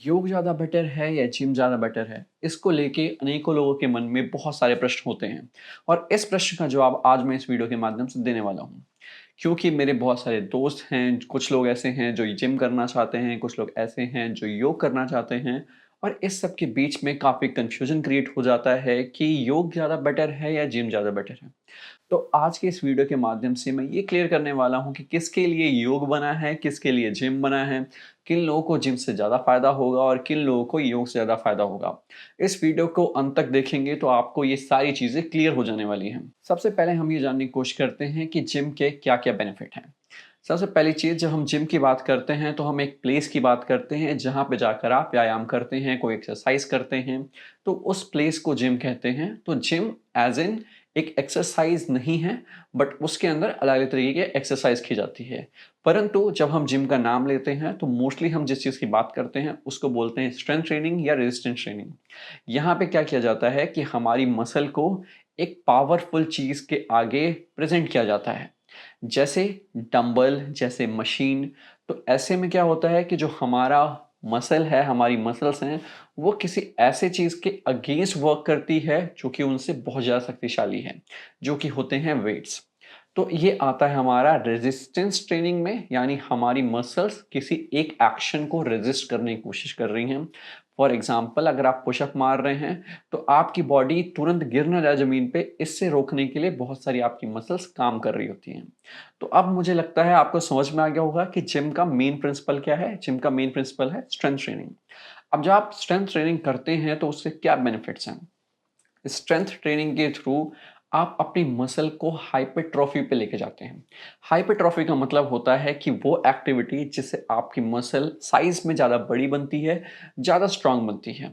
योग ज़्यादा बेटर है या जिम ज़्यादा बेटर है? इसको लेके अनेकों लोगों के मन में बहुत सारे प्रश्न होते हैं और इस प्रश्न का जवाब आज मैं इस वीडियो के माध्यम से देने वाला हूँ। क्योंकि मेरे बहुत सारे दोस्त हैं, कुछ लोग ऐसे हैं जो जिम करना चाहते हैं, कुछ लोग ऐसे हैं जो योग करना चाहते हैं और इस सब के बीच में काफ़ी कन्फ्यूज़न क्रिएट हो जाता है कि योग ज़्यादा बेटर है या जिम ज़्यादा बेटर है। तो आज के इस वीडियो के माध्यम से मैं ये क्लियर करने वाला हूँ कि किसके लिए योग बना है, किसके लिए जिम बना है, किन लोगों को जिम से ज़्यादा फ़ायदा होगा और किन लोगों को योग से ज़्यादा फ़ायदा होगा। इस वीडियो को अंत तक देखेंगे तो आपको ये सारी चीज़ें क्लियर हो जाने वाली हैं। सबसे पहले हम ये जानने की कोशिश करते हैं कि जिम के क्या-क्या बेनिफिट हैं। सबसे पहली चीज़ जब हम जिम की बात करते हैं तो हम एक प्लेस की बात करते हैं जहाँ पे जाकर आप व्यायाम करते हैं, कोई एक्सरसाइज़ करते हैं, तो उस प्लेस को जिम कहते हैं। तो जिम एज़ इन एक एक्सरसाइज नहीं है बट उसके अंदर अलग-अलग तरीके की एक्सरसाइज की जाती है। परंतु जब हम जिम का नाम लेते हैं तो मोस्टली हम जिस चीज़ की बात करते हैं उसको बोलते हैं स्ट्रेंथ ट्रेनिंग या रेजिस्टेंस ट्रेनिंग। यहाँ पे क्या किया जाता है कि हमारी मसल को एक पावरफुल चीज़ के आगे प्रेज़ेंट किया जाता है। जैसे डंबल, जैसे मशीन। तो ऐसे में क्या होता है कि जो हमारा मसल है, हमारी मसल्स हैं, वो किसी ऐसे चीज़ के अगेंस्ट वर्क करती है जो कि उनसे बहुत ज़्यादा शक्तिशाली है, जो कि होते हैं वेट्स। तो ये आता है हमारा रेजिस्टेंस ट्रेनिंग में, यानी हमारी मसल्स किसी एक एक्शन को रेजिस्ट करने की कोशिश कर रही हैं। फॉर एग्ज़ाम्पल अगर आप पुशअप मार रहे हैं, तो आपकी बॉडी तुरंत गिर ना जाए ज़मीन पे, इससे रोकने के लिए बहुत सारी आपकी मसल्स काम कर रही होती हैं। तो अब मुझे लगता है आपको समझ में आ गया होगा कि जिम का मेन प्रिंसिपल क्या है? जिम का मेन प्रिंसिपल है स्ट्रेंथ ट्रेनिंग। अब जब आप स्ट्रेंथ ट्रेनिंग करते हैं तो उससे क्या बेनिफिट्स हैं? स्ट्रेंथ ट्रेनिंग के थ्रू आप अपनी मसल को हाइपरट्रॉफी पे लेके जाते हैं। हाइपरट्रॉफी का मतलब होता है कि वो एक्टिविटी जिससे आपकी मसल साइज में ज़्यादा बड़ी बनती है, ज़्यादा स्ट्रांग बनती है।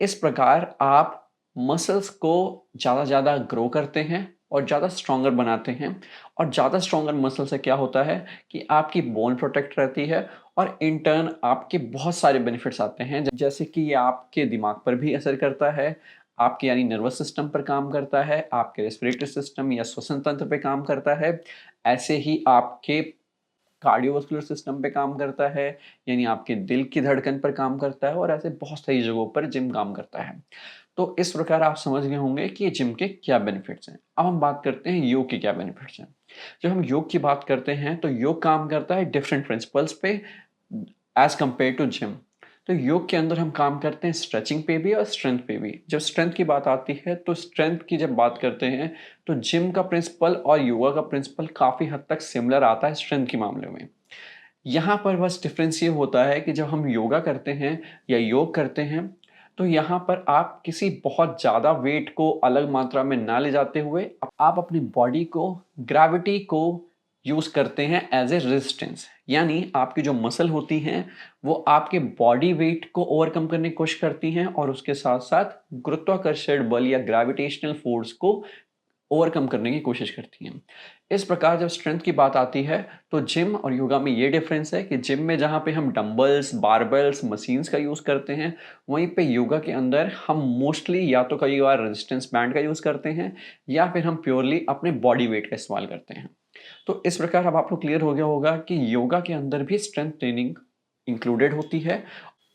इस प्रकार आप मसल्स को ज़्यादा ज़्यादा ग्रो करते हैं और ज़्यादा स्ट्रॉन्गर बनाते हैं और ज़्यादा स्ट्रॉन्गर मसल से क्या होता है कि आपकी बोन प्रोटेक्ट रहती है और इन टर्न आपके बहुत सारे बेनिफिट्स आते हैं, जैसे कि ये आपके दिमाग पर भी असर करता है, आपके यानी नर्वस सिस्टम पर काम करता है, आपके रेस्पिरेटरी सिस्टम या श्वसन तंत्र पे काम करता है, ऐसे ही आपके कार्डियोवास्कुलर सिस्टम पे काम करता है, यानी आपके दिल की धड़कन पर काम करता है और ऐसे बहुत सारी जगहों पर जिम काम करता है। तो इस प्रकार आप समझ गए होंगे कि ये जिम के क्या बेनिफिट्स हैं। अब हम बात करते हैं योग के क्या बेनिफिट्स हैं। जब हम योग की बात करते हैं तो योग काम करता है डिफरेंट प्रिंसिपल्स पे एज़ कंपेयर टू जिम। तो योग के अंदर हम काम करते हैं स्ट्रेचिंग पे भी और स्ट्रेंथ पे भी। जब स्ट्रेंथ की बात आती है तो स्ट्रेंथ की जब बात करते हैं तो जिम का प्रिंसिपल और योगा का प्रिंसिपल काफ़ी हद तक सिमिलर आता है स्ट्रेंथ के मामले में। यहाँ पर बस डिफरेंस ये होता है कि जब हम योगा करते हैं या योग करते हैं, तो यहाँ पर आप किसी बहुत ज़्यादा वेट को अलग मात्रा में ना ले जाते हुए आप अपनी बॉडी को, ग्रेविटी को यूज़ करते हैं एज़ ए रेजिस्टेंस। यानी आपकी जो मसल होती हैं, वो आपके बॉडी वेट को ओवरकम करने की कोशिश करती हैं और उसके साथ-साथ गुरुत्वाकर्षण बल या ग्रेविटेशनल फोर्स को ओवरकम करने की कोशिश करती हैं। इस प्रकार जब स्ट्रेंथ की बात आती है, तो जिम और योगा में ये डिफरेंस है कि जिम में जहाँ पे हम डंबल्स, बारबेल्स, मशीन्स का यूज़ करते हैं, वहीं पे योगा के अंदर हम मोस्टली या तो कई बार रेजिस्टेंस बैंड का यूज़ करते हैं या फिर हम प्योरली अपने बॉडी वेट का इस्तेमाल करते हैं। तो इस प्रकार अब आपको क्लियर हो गया होगा कि योगा के अंदर भी स्ट्रेंथ ट्रेनिंग इंक्लूडेड होती है।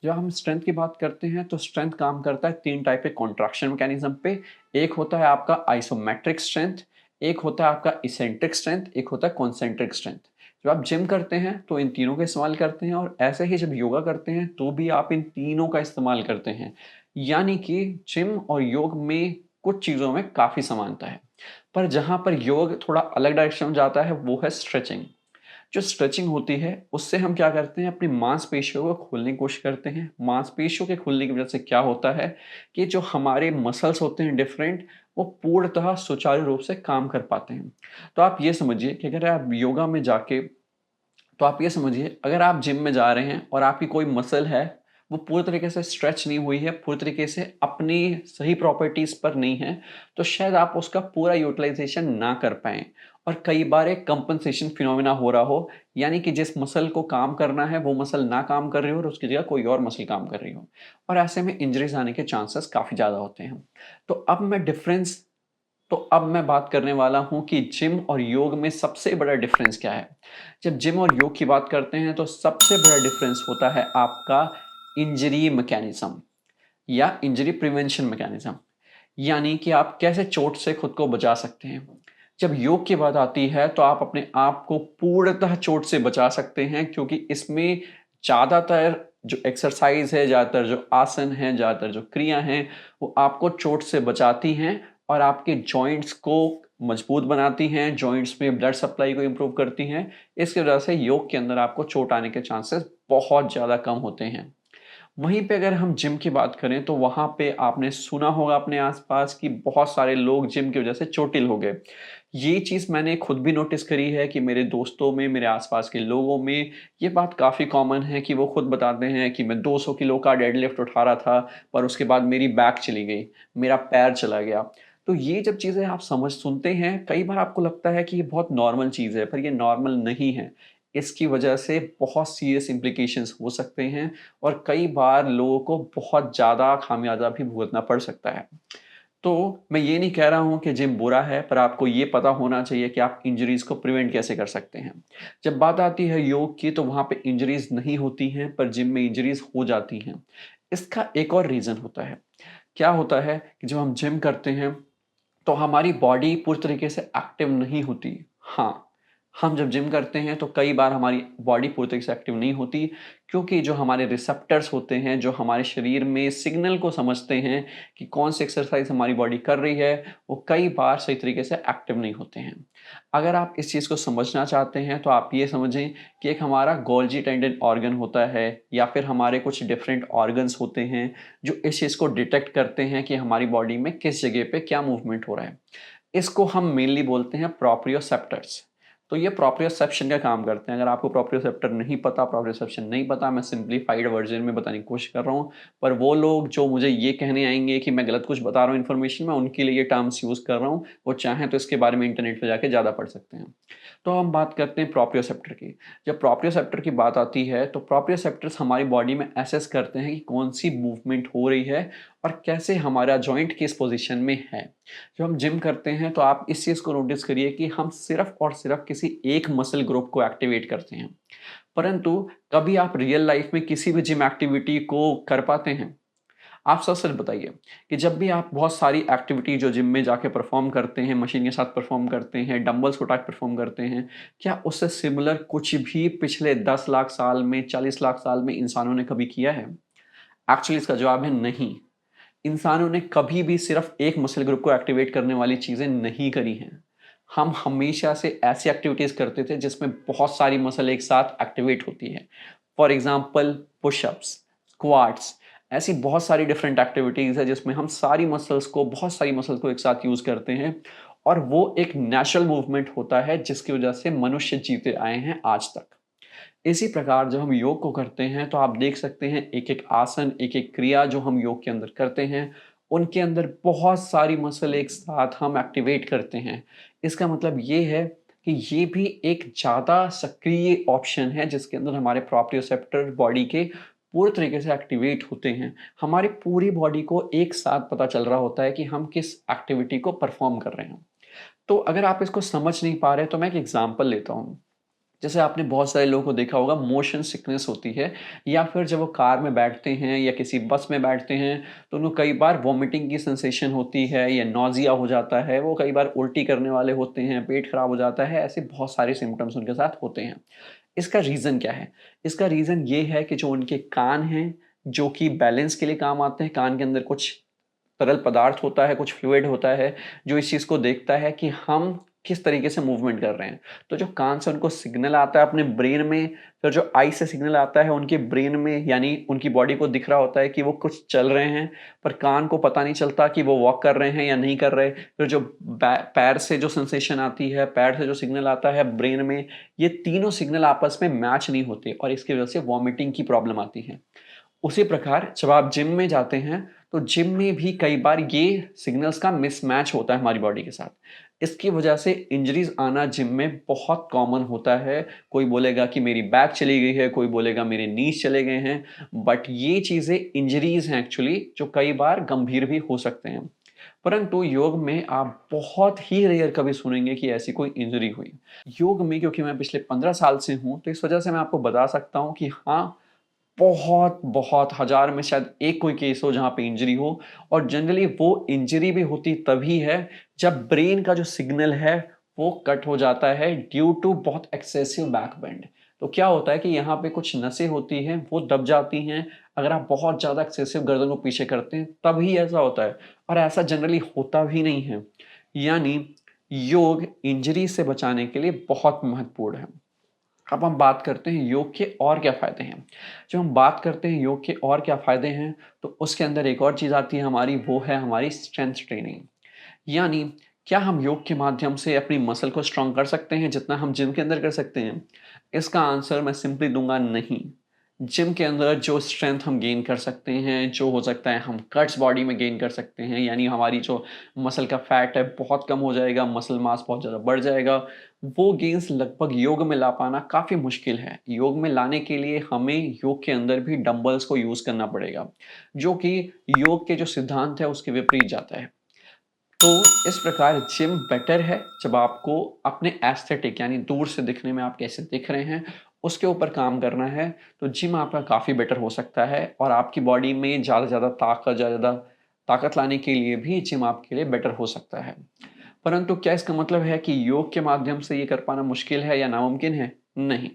जब हम स्ट्रेंथ की बात करते हैं तो स्ट्रेंथ काम करता है 3 टाइप के कॉन्ट्रैक्शन मैकेनिज्म पे। एक होता है आपका आइसोमेट्रिक स्ट्रेंथ, एक होता है आपका इसेंट्रिक स्ट्रेंथ, एक होता है कॉन्सेंट्रिक स्ट्रेंथ। जब आप जिम करते हैं तो इन तीनों का इस्तेमाल करते हैं और ऐसे ही जब योगा करते हैं तो भी आप इन तीनों का इस्तेमाल करते हैं। यानी कि जिम और योग में कुछ चीज़ों में काफ़ी समानता है। पर जहाँ पर योग थोड़ा अलग डायरेक्शन में जाता है वो है स्ट्रेचिंग। जो स्ट्रेचिंग होती है उससे हम क्या करते हैं अपनी मांसपेशियों को खोलने की कोशिश करते हैं। मांसपेशियों के खुलने की वजह से क्या होता है कि जो हमारे मसल्स होते हैं डिफरेंट, वो पूर्णतः सुचारू रूप से काम कर पाते हैं। तो आप ये समझिए कि अगर आप योगा में जाके तो आप ये समझिए अगर आप जिम में जा रहे हैं और आपकी कोई मसल है, वो पूरी तरीके से स्ट्रेच नहीं हुई है, पूरी तरीके से अपनी सही प्रॉपर्टीज़ पर नहीं है, तो शायद आप उसका पूरा यूटिलाइज़ेशन ना कर पाएँ और कई बार एक कंपनसेशन फिनोमेना हो रहा हो, यानी कि जिस मसल को काम करना है, वो मसल ना काम कर रही हो और उसकी जगह कोई और मसल काम कर रही हो और ऐसे में इंजरीज़ आने के चांसेस काफ़ी ज़्यादा होते हैं। तो अब मैं डिफ़रेंस तो अब मैं बात करने वाला हूँ कि जिम और योग में सबसे बड़ा डिफरेंस क्या है। जब जिम और योग की बात करते हैं तो सबसे बड़ा डिफरेंस होता है आपका इंजरी मैकेनिज्म या इंजरी प्रिवेंशन मैकेनिज्म, यानी कि आप कैसे चोट से खुद को बचा सकते हैं। जब योग की बात आती है तो आप अपने आप को पूर्णतः चोट से बचा सकते हैं, क्योंकि इसमें ज़्यादातर जो एक्सरसाइज है, ज़्यादातर जो आसन हैं, ज़्यादातर जो क्रिया हैं, वो आपको चोट से बचाती हैं और आपके जॉइंट्स को मजबूत बनाती हैं, जॉइंट्स में ब्लड सप्लाई को इम्प्रूव करती हैं। इसकी वजह से योग के अंदर आपको चोट आने के चांसेस बहुत ज़्यादा कम होते हैं। वहीं पे अगर हम जिम की बात करें तो वहाँ पे आपने सुना होगा अपने आसपास कि बहुत सारे लोग जिम की वजह से चोटिल हो गए। ये चीज़ मैंने खुद भी नोटिस करी है कि मेरे दोस्तों में, मेरे आसपास के लोगों में ये बात काफ़ी कॉमन है कि वो खुद बताते हैं कि मैं 200 किलो का डेडलिफ्ट उठा रहा था, पर उसके बाद मेरी बैक चली गई, मेरा पैर चला गया। तो ये जब चीज़ें आप सुनते हैं, कई बार आपको लगता है कि ये बहुत नॉर्मल चीज़ है, पर ये नॉर्मल नहीं है। इसकी वजह से बहुत सीरियस इम्प्लीकेशंस हो सकते हैं और कई बार लोगों को बहुत ज़्यादा खामियाजा भी भुगतना पड़ सकता है। तो मैं ये नहीं कह रहा हूँ कि जिम बुरा है, पर आपको ये पता होना चाहिए कि आप इंजरीज़ को प्रिवेंट कैसे कर सकते हैं। जब बात आती है योग की तो वहाँ पे इंजरीज़ नहीं होती हैं, पर जिम में इंजरीज़ हो जाती हैं। इसका एक और रीज़न होता है। क्या होता है कि जब हम जिम करते हैं तो हमारी बॉडी पूरी तरीके से एक्टिव नहीं होती। हाँ, हम जब जिम करते हैं तो कई बार हमारी बॉडी पूरी तरीके से एक्टिव नहीं होती, क्योंकि जो हमारे रिसेप्टर्स होते हैं, जो हमारे शरीर में सिग्नल को समझते हैं कि कौन सी एक्सरसाइज़ हमारी बॉडी कर रही है, वो कई बार सही तरीके से एक्टिव नहीं होते हैं। अगर आप इस चीज़ को समझना चाहते हैं तो आप ये समझें कि एक हमारा गोल्जी टेंडन ऑर्गन होता है या फिर हमारे कुछ डिफरेंट ऑर्गन्स होते हैं, जो इस चीज़ को डिटेक्ट करते हैं कि हमारी बॉडी में किस जगह पे क्या मूवमेंट हो रहा है। इसको हम मेनली बोलते हैं प्रोप्रियोसेप्टर्स। तो ये प्रोप्रियोसेप्शन का काम करते हैं। अगर आपको प्रोप्रियोसेप्टर नहीं पता, प्रोप्रियोसेप्शन नहीं पता, मैं सिंप्लीफाइड वर्ज़न में बताने की कोशिश कर रहा हूँ। पर वो लोग जो मुझे ये कहने आएँगे कि मैं गलत कुछ बता रहा हूँ इन्फॉर्मेशन में, उनके लिए ये टर्म्स यूज़ कर रहा हूँ। वो चाहें तो इसके बारे में इंटरनेट पे जाके ज़्यादा पढ़ सकते हैं। तो हम बात करते हैं प्रोप्रियोसेप्टर की। जब प्रोप्रियोसेप्टर की बात आती है तो प्रोप्रियोसेप्टर्स हमारी बॉडी में असेस करते हैं कि कौन-सी मूवमेंट हो रही है और कैसे हमारा जॉइंट किस पोज़ीशन में है। जब हम जिम करते हैं तो आप इस चीज़ को नोटिस करिए कि हम सिर्फ़ और सिर्फ़ किसी एक मसल ग्रुप को एक्टिवेट करते हैं। परंतु कभी आप रियल लाइफ़ में किसी भी जिम एक्टिविटी को कर पाते हैं? आप सच-सच बताइए कि जब भी आप बहुत सारी एक्टिविटी जो जिम में जाके परफ़ॉर्म करते हैं, मशीन के साथ परफ़ॉर्म करते हैं, डंबल्स को उठा के परफ़ॉर्म करते हैं, क्या उससे सिमिलर कुछ भी पिछले 10 लाख साल में, 40 लाख साल में इंसानों ने कभी किया है? एक्चुअली इसका जवाब है नहीं। इंसानों ने कभी भी सिर्फ एक मसल ग्रुप को एक्टिवेट करने वाली चीज़ें नहीं करी हैं। हम हमेशा से ऐसी एक्टिविटीज़ करते थे जिसमें बहुत सारी मसल एक साथ एक्टिवेट होती है। फॉर एग्ज़ाम्पल पुशअप्स, स्क्वाट्स, ऐसी बहुत सारी डिफरेंट एक्टिविटीज़ है जिसमें हम सारी मसल्स को बहुत सारी मसल्स को एक साथ यूज़ करते हैं और वो एक नेचुरल मूवमेंट होता है जिसकी वज़ह से मनुष्य जीते आए हैं आज तक। इसी प्रकार जब हम योग को करते हैं तो आप देख सकते हैं एक-एक आसन, एक-एक क्रिया जो हम योग के अंदर करते हैं, उनके अंदर बहुत सारी मसल एक साथ हम एक्टिवेट करते हैं। इसका मतलब ये है कि ये भी एक ज़्यादा सक्रिय ऑप्शन है जिसके अंदर हमारे प्रोप्रियोसेप्टर बॉडी के पूरे तरीके से एक्टिवेट होते हैं। हमारी पूरी बॉडी को एक साथ पता चल रहा होता है कि हम किस एक्टिविटी को परफ़ॉर्म कर रहे हैं। तो अगर आप इसको समझ नहीं पा रहे तो मैं एक एग्ज़ाम्पल लेता हूँ। जैसे आपने बहुत सारे लोगों को देखा होगा, मोशन सिकनेस होती है या फिर जब वो कार में बैठते हैं या किसी बस में बैठते हैं तो उनको कई बार वॉमिटिंग की सेंसेशन होती है या नौजिया हो जाता है, वो कई बार उल्टी करने वाले होते हैं, पेट खराब हो जाता है, ऐसे बहुत सारे सिम्टम्स उनके साथ होते हैं। इसका रीज़न क्या है? इसका रीज़न ये है कि जो उनके कान हैं, जो कि बैलेंस के लिए काम आते हैं, कान के अंदर कुछ तरल पदार्थ होता है, कुछ फ्लूइड होता है, जो इस चीज़ को देखता है कि हम किस तरीके से मूवमेंट कर रहे हैं। तो जो कान से उनको सिग्नल आता है अपने ब्रेन में, फिर जो आई से सिग्नल आता है उनके ब्रेन में, यानी उनकी बॉडी को दिख रहा होता है कि वो कुछ चल रहे हैं, पर कान को पता नहीं चलता कि वो वॉक कर रहे हैं या नहीं कर रहे। फिर जो पैर से जो सेंसेशन आती है, पैर से जो सिग्नल आता है ब्रेन में, ये तीनों सिग्नल आपस में मैच नहीं होते और इसकी वजह से वॉमिटिंग की प्रॉब्लम आती है। उसी प्रकार जब आप जिम में जाते हैं, तो जिम में भी कई बार ये सिग्नल्स का मिसमैच होता है हमारी बॉडी के साथ। इसकी वजह से इंजरीज़ आना जिम में बहुत कॉमन होता है। कोई बोलेगा कि मेरी बैक चली गई है, कोई बोलेगा मेरे नीज़ चले गए हैं, बट ये चीज़ें इंजरीज़ हैं एक्चुअली, जो कई बार गंभीर भी हो सकते हैं। परंतु योग में आप बहुत ही रेयर कभी सुनेंगे कि ऐसी कोई इंजरी हुई। योग में क्योंकि मैं पिछले 15 साल से हूँ, तो इस वजह से मैं आपको बता सकता हूँ कि हाँ, बहुत हज़ार में शायद एक कोई केस हो जहाँ पे इंजरी हो, और जनरली वो इंजरी भी होती तभी है जब ब्रेन का जो सिग्नल है वो कट हो जाता है ड्यू टू बहुत एक्सेसिव बैक बेंड। तो क्या होता है कि यहाँ पे कुछ नसें होती हैं वो दब जाती हैं, अगर आप बहुत ज़्यादा एक्सेसिव गर्दन को पीछे करते हैं तभी ऐसा होता है, और ऐसा जनरली होता भी नहीं है। यानी योग इंजरी से बचाने के लिए बहुत महत्वपूर्ण है। अब हम बात करते हैं योग के और क्या फ़ायदे हैं। जब हम बात करते हैं योग के और क्या फ़ायदे हैं, तो उसके अंदर एक और चीज़ आती है हमारी, वो है हमारी स्ट्रेंथ ट्रेनिंग। यानी क्या हम योग के माध्यम से अपनी मसल को स्ट्रॉन्ग कर सकते हैं जितना हम जिम के अंदर कर सकते हैं? इसका आंसर मैं सिंपली दूँगा नहीं। जिम के अंदर जो स्ट्रेंथ हम गेन कर सकते हैं, जो हो सकता है हम कट्स बॉडी में गेन कर सकते हैं, यानी हमारी जो मसल का फैट है बहुत कम हो जाएगा, मसल मास बहुत ज़्यादा बढ़ जाएगा। वो गेन्स लगभग योग में ला पाना काफ़ी मुश्किल है। योग में लाने के लिए हमें योग के अंदर भी डंबल्स को यूज़ करना पड़ेगा, जो कि योग के जो सिद्धांत है उसके विपरीत जाता है। तो इस प्रकार जिम बेटर है जब आपको अपने एस्थेटिक यानी दूर से दिखने में आप कैसे दिख रहे हैं, उसके ऊपर काम करना है, तो जिम आपका काफ़ी बेटर हो सकता है, और आपकी बॉडी में ज़्यादा से ज़्यादा ज़्यादा ताकत लाने के लिए भी जिम आपके लिए बेटर हो सकता है। परंतु क्या इसका मतलब है कि योग के माध्यम से ये कर पाना मुश्किल है या नामुमकिन है? नहीं,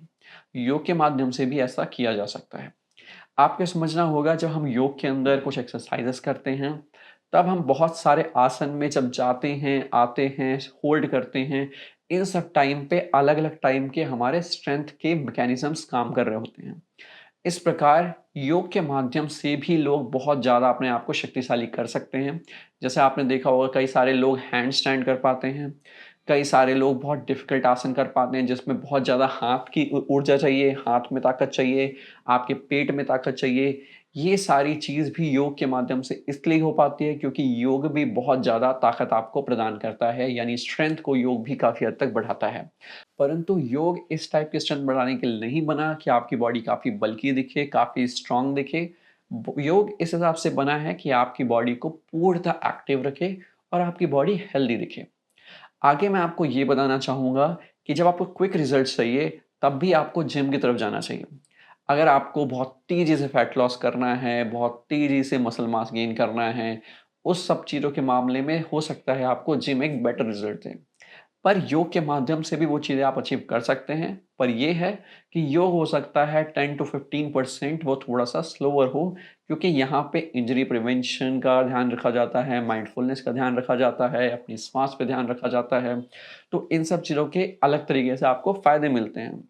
योग के माध्यम से भी ऐसा किया जा सकता है। आपको समझना होगा जब हम योग के अंदर कुछ एक्सरसाइजेस करते हैं, तब हम बहुत सारे आसन में जब जाते हैं, आते हैं, होल्ड करते हैं, इन सब टाइम पे अलग-अलग टाइम के हमारे स्ट्रेंथ के मैकेनिज़्म्स काम कर रहे होते हैं। इस प्रकार योग के माध्यम से भी लोग बहुत ज़्यादा अपने आप को शक्तिशाली कर सकते हैं। जैसे आपने देखा होगा कई सारे लोग हैंड स्टैंड कर पाते हैं, कई सारे लोग बहुत डिफ़िकल्ट आसन कर पाते हैं जिसमें बहुत ज़्यादा हाथ की ऊर्जा चाहिए, हाथ में ताकत चाहिए, आपके पेट में ताकत चाहिए। ये सारी चीज़ भी योग के माध्यम से इसलिए हो पाती है क्योंकि योग भी बहुत ज़्यादा ताकत आपको प्रदान करता है, यानी स्ट्रेंथ को योग भी काफ़ी हद तक बढ़ाता है। परंतु योग इस टाइप की स्ट्रेंथ बढ़ाने के लिए नहीं बना कि आपकी बॉडी काफ़ी बल्की दिखे, काफ़ी स्ट्रॉन्ग दिखे। योग इस हिसाब से बना है कि आपकी बॉडी को पूर्णतः एक्टिव रखे और आपकी बॉडी हेल्दी दिखे। आगे मैं आपको ये बताना चाहूँगा कि जब आपको क्विक रिजल्ट चाहिए, तब भी आपको जिम की तरफ जाना चाहिए। अगर आपको बहुत तेज़ी से फैट लॉस करना है, बहुत तेज़ी से मसल मास गेन करना है, उस सब चीज़ों के मामले में हो सकता है आपको जिम एक बेटर रिजल्ट दे। पर योग के माध्यम से भी वो चीज़ें आप अचीव कर सकते हैं, पर ये है कि योग हो सकता है 10 टू 15% वो थोड़ा-सा स्लोअर हो, क्योंकि यहाँ पे इंजरी प्रिवेंशन का ध्यान रखा जाता है, माइंडफुलनेस का ध्यान रखा जाता है, अपनी श्वास पे ध्यान रखा जाता है। तो इन सब चीज़ों के अलग तरीके से आपको फ़ायदे मिलते हैं।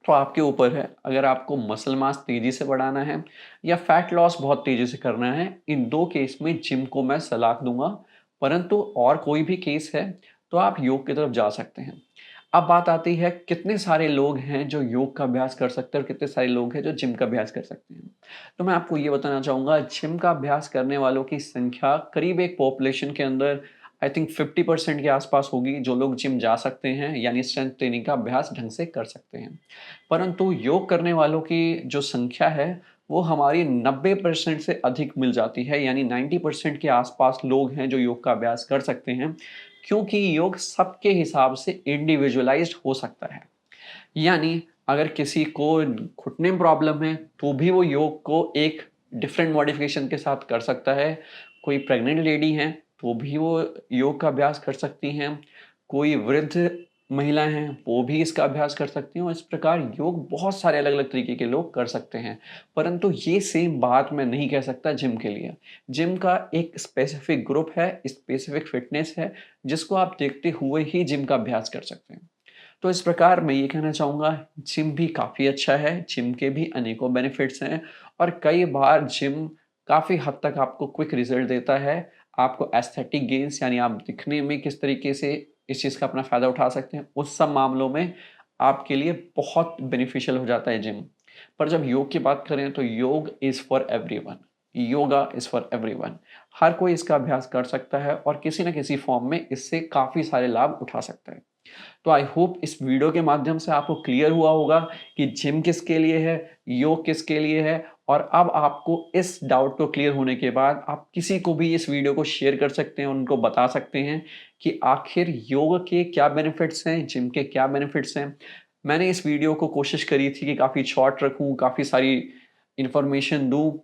तो आपके ऊपर है, अगर आपको मसल मास तेज़ी से बढ़ाना है या फैट लॉस बहुत तेज़ी से करना है, इन 2 केस में जिम को मैं सलाह दूँगा। परंतु और कोई भी केस है, तो आप योग की तरफ जा सकते हैं। अब बात आती है कितने सारे लोग हैं जो योग का अभ्यास कर सकते हैं और कितने सारे लोग हैं जो जिम का अभ्यास कर सकते हैं। तो मैं आपको ये बताना चाहूँगा, जिम का अभ्यास करने वालों की संख्या करीब एक पॉपुलेशन के अंदर आई थिंक 50% के आस-पास होगी जो लोग जिम जा सकते हैं, यानी स्ट्रेंथ ट्रेनिंग का अभ्यास ढंग से कर सकते हैं। परंतु योग करने वालों की जो संख्या है, वो हमारी 90% से अधिक मिल जाती है, यानी 90% के आस-पास लोग हैं जो योग का अभ्यास कर सकते हैं, क्योंकि योग सबके हिसाब से इंडिविजुअलाइज़्ड हो सकता है। यानी अगर किसी को घुटने में प्रॉब्लम है, तो भी वो योग को एक डिफरेंट मॉडिफ़िकेशन के साथ कर सकता है। कोई प्रेग्नेंट लेडी हैं, तो भी वो योग का अभ्यास कर सकती हैं। कोई वृद्ध महिला हैं, वो भी इसका अभ्यास कर सकती हैं, और इस प्रकार योग बहुत सारे अलग-अलग तरीके के लोग कर सकते हैं। परंतु ये सेम बात मैं नहीं कह सकता जिम के लिए। जिम का एक स्पेसिफ़िक ग्रुप है, स्पेसिफ़िक फ़िटनेस है, जिसको आप देखते हुए ही जिम का अभ्यास कर सकते हैं। तो इस प्रकार मैं ये कहना चाहूँगा, जिम भी काफ़ी अच्छा है, जिम के भी अनेकों बेनिफिट्स हैं, और कई बार जिम काफ़ी हद तक आपको क्विक रिज़ल्ट देता है। आपको एस्थेटिक गेन्स यानी आप दिखने में किस तरीके से इस चीज़ का अपना फ़ायदा उठा सकते हैं, उस सब मामलों में आपके लिए बहुत बेनिफिशियल हो जाता है जिम। पर जब योग की बात करें तो yog is for everyone, yoga is for everyone. हर कोई इसका अभ्यास कर सकता है और किसी न किसी फ़ॉर्म में इससे काफ़ी सारे लाभ उठा सकता है। तो आई होप इस वीडियो के माध्यम से आपको क्लियर हुआ होगा कि जिम किसके लिए है, योग किसके लिए है, और अब आपको इस डाउट को क्लियर होने के बाद आप किसी को भी इस वीडियो को शेयर कर सकते हैं, उनको बता सकते हैं कि आखिर योग के क्या बेनिफिट्स हैं, जिम के क्या बेनिफिट्स हैं। मैंने इस वीडियो को कोशिश करी थी कि काफ़ी शॉर्ट रखूँ, काफ़ी सारी इन्फॉर्मेशन दूँ,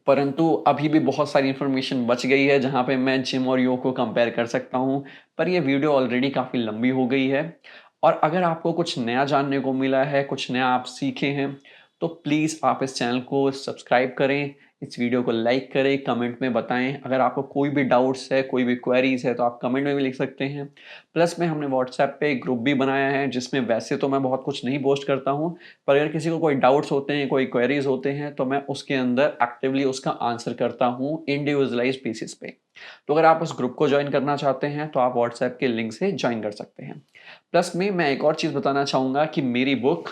परंतु अभी भी बहुत सारी इन्फॉर्मेशन बच गई है जहाँ पे मैं जिम और योग को कंपेयर कर सकता हूँ, पर ये वीडियो ऑलरेडी काफ़ी लंबी हो गई है। और अगर आपको कुछ नया जानने को मिला है, कुछ नया आप सीखे हैं, तो प्लीज़ आप इस चैनल को सब्सक्राइब करें, इस वीडियो को लाइक करें, कमेंट में बताएँ। अगर आपको कोई भी डाउट्स है, कोई भी क्वेरीज़ है, तो आप कमेंट में भी लिख सकते हैं। प्लस में हमने व्हाट्सएप पे एक ग्रुप भी बनाया है, जिसमें वैसे तो मैं बहुत कुछ नहीं पोस्ट करता हूँ, पर अगर किसी को कोई डाउट्स होते हैं, कोई क्वेरीज होते हैं, तो मैं उसके अंदर एक्टिवली उसका आंसर करता हूँ इंडिविजुअलाइज्ड बेसिस पे। तो अगर आप उस ग्रुप को ज्वाइन करना चाहते हैं, तो आप व्हाट्सएप के लिंक से ज्वाइन कर सकते हैं। प्लस में मैं एक और चीज़ बताना चाहूँगा कि मेरी बुक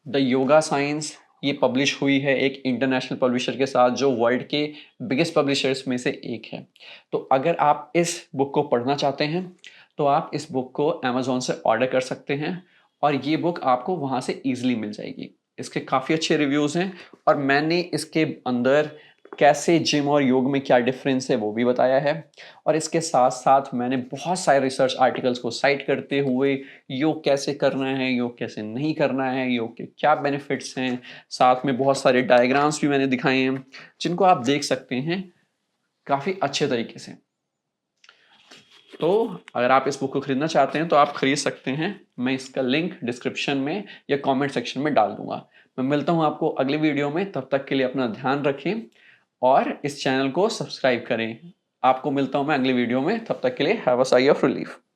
द योगा साइंस ये पब्लिश हुई है एक इंटरनेशनल पब्लिशर के साथ, जो वर्ल्ड के बिगेस्ट पब्लिशर्स में से एक है। तो अगर आप इस बुक को पढ़ना चाहते हैं, तो आप इस बुक को अमेज़न से ऑर्डर कर सकते हैं और ये बुक आपको वहाँ से ईज़िली मिल जाएगी। इसके काफ़ी अच्छे रिव्यूज़ हैं और मैंने इसके अंदर कैसे जिम और योग में क्या डिफ़रेंस है वो भी बताया है। और इसके साथ-साथ मैंने बहुत सारे रिसर्च आर्टिकल्स को साइट करते हुए योग कैसे करना है, योग कैसे नहीं करना है, योग के क्या बेनिफिट्स हैं, साथ में बहुत सारे डायग्राम्स भी मैंने दिखाए हैं, जिनको आप देख सकते हैं काफ़ी अच्छे तरीके से। तो अगर आप इस बुक को खरीदना चाहते हैं, तो आप खरीद सकते हैं। मैं इसका लिंक डिस्क्रिप्शन में या कमेंट सेक्शन में डाल दूँगा। मैं मिलता हूँ आपको अगली वीडियो में, तब तक के लिए अपना ध्यान रखें और इस चैनल को सब्सक्राइब करें। आपको मिलता हूँ मैं अगली वीडियो में, तब तक के लिए have a sigh of relief.